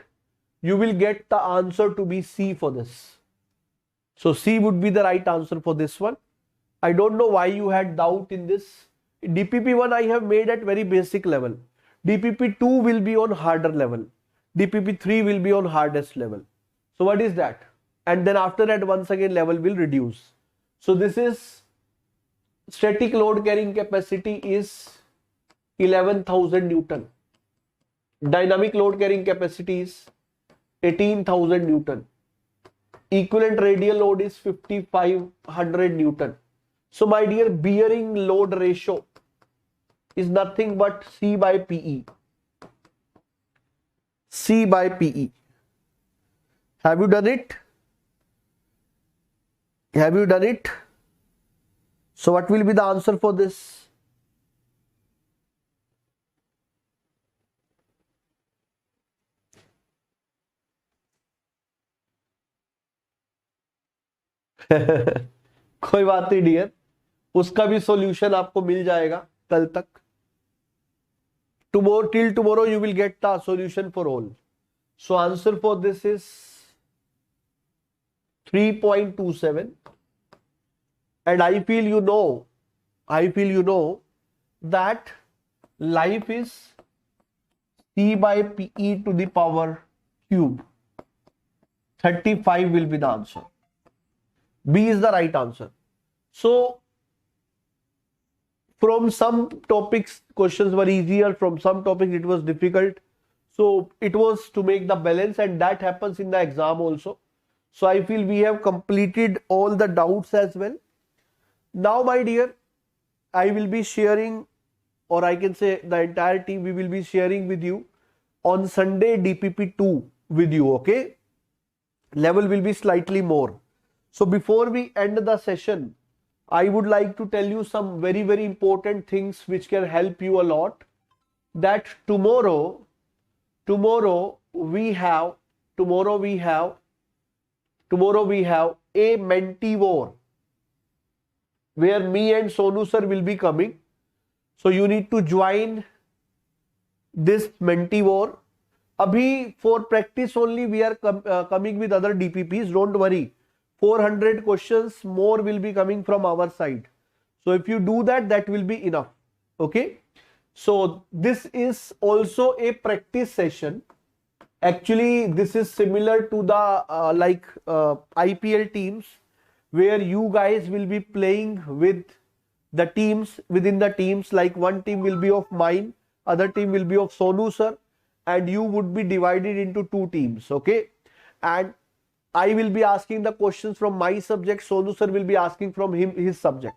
you will get the answer to be C for this. So C would be the right answer for this one. I don't know why you had doubt in this. DPP1 I have made at very basic level. DPP2 will be on harder level. DPP3 will be on hardest level. So what is that? And then after that, once again level will reduce. So this is static load carrying capacity is 11,000 Newton. Dynamic load carrying capacity is 18,000 Newton. Equivalent radial load is 5,500 Newton. So my dear, bearing load ratio is nothing but C by PE. C by PE. Have you done it? Have you done it? So what will be the answer for this? कोई बात नहीं dear, उसका भी solution आपको मिल जाएगा कल तक. Tomorrow, till tomorrow you will get the solution for all. So answer for this is 3.27. And I feel you know that life is C by PE to the power cube. 35 will be the answer. B is the right answer. So from some topics questions were easier, from some topics it was difficult. So it was to make the balance, and that happens in the exam also. So I feel we have completed all the doubts as well. Now my dear, I will be sharing, or I can say the entire team, we will be sharing with you on Sunday DPP2 with you, okay? Level will be slightly more. So before we end the session, I would like to tell you some very, very important things which can help you a lot. That tomorrow we have a Menti war where me and Sonu sir will be coming. So you need to join this Menti war. Abhi for practice only we are coming with other DPPs. Don't worry. 400 questions more will be coming from our side. So if you do that, that will be enough. Okay. So this is also a practice session. Actually, this is similar to the IPL teams, where you guys will be playing with the teams, within the teams, like one team will be of mine, other team will be of Sonu sir, and you would be divided into two teams. Okay. And I will be asking the questions from my subject, Sonu sir will be asking from his subject.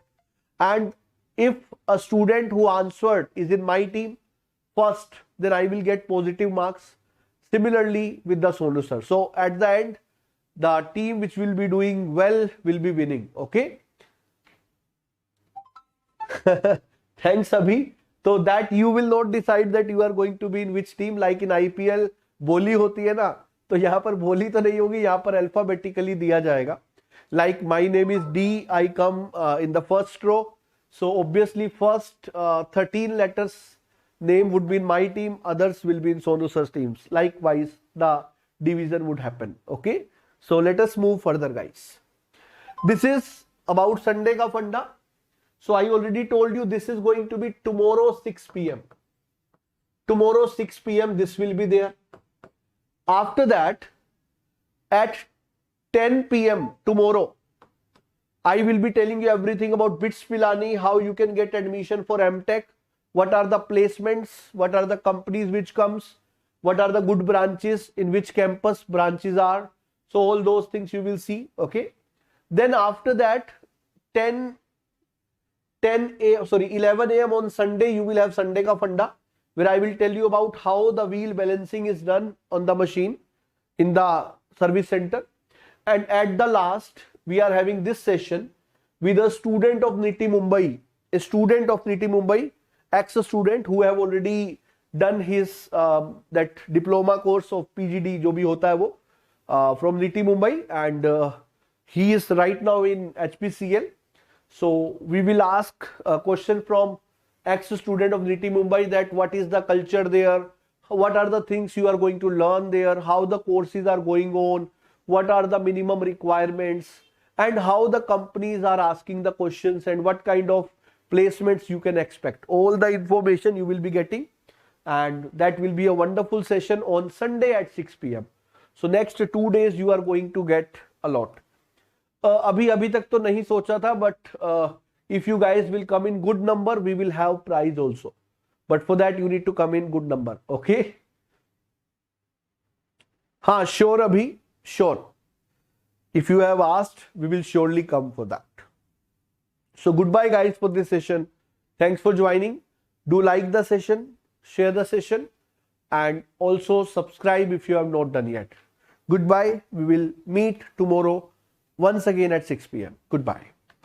And if a student who answered is in my team first, then I will get positive marks. Similarly with the Sonu sir. So at the end, the team which will be doing well will be winning. Okay. Thanks Abhi. So that you will not decide that you are going to be in which team. Like in IPL, बोली होती है ना, तो यहाँ पर बोली तो नहीं होगी, यहाँ पर अल्फाबेटिकली दिया जाएगा. Like my name is D, I come in the first row. So obviously first 13 letters name would be in my team, others will be in Sonu sir's teams. Likewise, the division would happen. Okay. So let us move further, guys. This is about Sunday ka funda. So I already told you this is going to be tomorrow 6 p.m. Tomorrow 6 p.m. this will be there. After that, at 10 p.m. tomorrow, I will be telling you everything about BITS Pilani, how you can get admission for MTech, what are the placements, what are the companies which comes, what are the good branches, in which campus branches are. So all those things you will see, okay. Then after that, 11 a.m. on Sunday, you will have Sunday ka funda, where I will tell you about how the wheel balancing is done on the machine in the service center. And at the last, we are having this session with a student of NITI Mumbai, ex-student who have already done his that diploma course of PGD, जो भी होता है वो, from NITI Mumbai, and he is right now in HPCL. So we will ask a question from ex-student of NITI Mumbai, that what is the culture there, what are the things you are going to learn there, how the courses are going on, what are the minimum requirements, and how the companies are asking the questions, and what kind of placements you can expect. All the information you will be getting, and that will be a wonderful session on Sunday at 6 p.m. So next 2 days you are going to get a lot. अभी तक तो नहीं सोचा था, but if you guys will come in good number, we will have prize also. But for that you need to come in good number, okay? हाँ, sure अभी, sure. If you have asked, we will surely come for that. So goodbye guys for this session. Thanks for joining. Do like the session, share the session, and also subscribe if you have not done yet. Goodbye. We will meet tomorrow once again at 6 p.m. Goodbye.